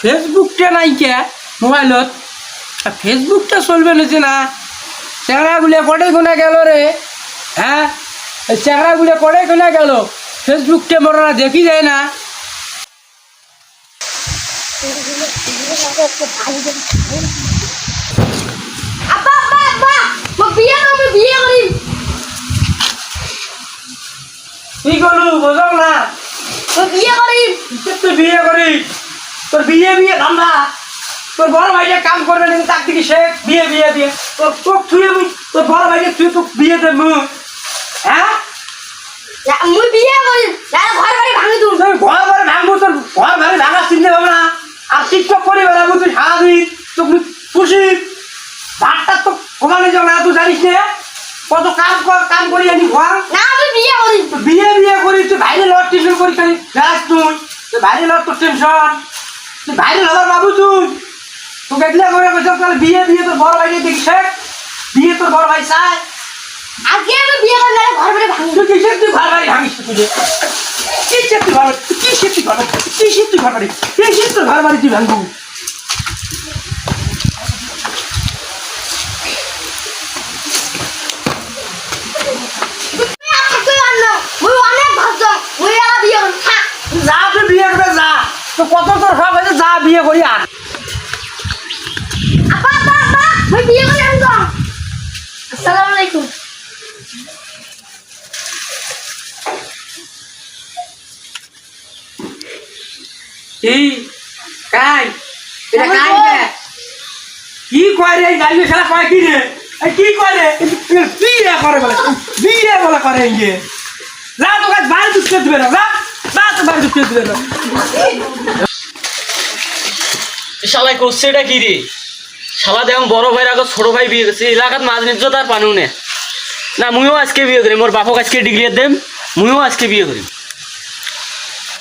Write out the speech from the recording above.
ফেসবুকটা নাই কে মোবাইলত ফেসবুকটা চলবে নাছে না চেংড়াগুলো কটে কোনা গেল রে হ্যাঁ চেংড়াগুলো কটে কোনা গেল ফেসবুকটা মোরা দেখি যায় না কি করলু বোঝাও না তুই বিয়ে করি তোর বিয়ে বিয়ে ধান্দা তোর বড় ভাইকে কাম করবে না তার থেকে শেখ বিয়ে বিয়ে বিয়ে তোর চোখ ছুঁয়ে মুই তোর বড় ভাইকে তুই তো বিয়ে দেব হ্যাঁ মুই বিয়ে করি ঘর বাড়ি ভাঙি তুই ঘর বাড়ি ভাঙবো তোর ঘর বাড়ি ভাঙা চিনতে পারবো না আর টিকটক করে বেড়াবো তুই সারাদিন তোর খুশি ভাতটা তো কমানো যাবে না তুই জানিস না কত কাম করি আমি ঘর না আমি বিয়ে করি বিয়ে বিয়ে করি তুই বাইরে লড় টিউশন করি খালি যাস তুই বাইরে লড় তোর টেনশন তুই বাইরে লড়ার বাবু তুই তোকে এগুলা করে বলছো তাহলে বিয়ে বিয়ে তোর বড় ভাইকে দেখি শেখ বিয়ে তোর বড় ভাই চায় আজকে আমি বিয়ে করলে ঘর বাড়ি ভাঙি তুই কিসের তুই ঘর বাড়ি ভাঙিস তুই কিসের তুই ঘর বাড়ি কিসের তুই ঘর বাড়ি কিসের তুই ঘর বাড়ি কিসের তোর ঘর বাড়ি তুই ভাঙবু যা তুই বিয়ে করে যা তো কত তোর সব হয়েছে যা বিয়ে করি আর আসসালামু আলাইকুম এই কাই এটা কাই রে কি কয় রে গাড়ি খেলা কয় কি রে কি কয় রে বিয়ে করে বলে বিয়ে বলে করে ইয়ে যা তো কাজ বাইরে দুধ দিবে না যা তো বাইরে দুধ দিবে না শালাই করছে এটা কি রে শালা দেখুন বড় ভাইয়ের আগে ছোট ভাই বিয়ে করছে এলাকাত মাঝ নির্য তার পানু নে না মুইও আজকে বিয়ে করি মোর বাপক আজকে ডিগ্রি দেম মুইও আজকে বিয়ে করি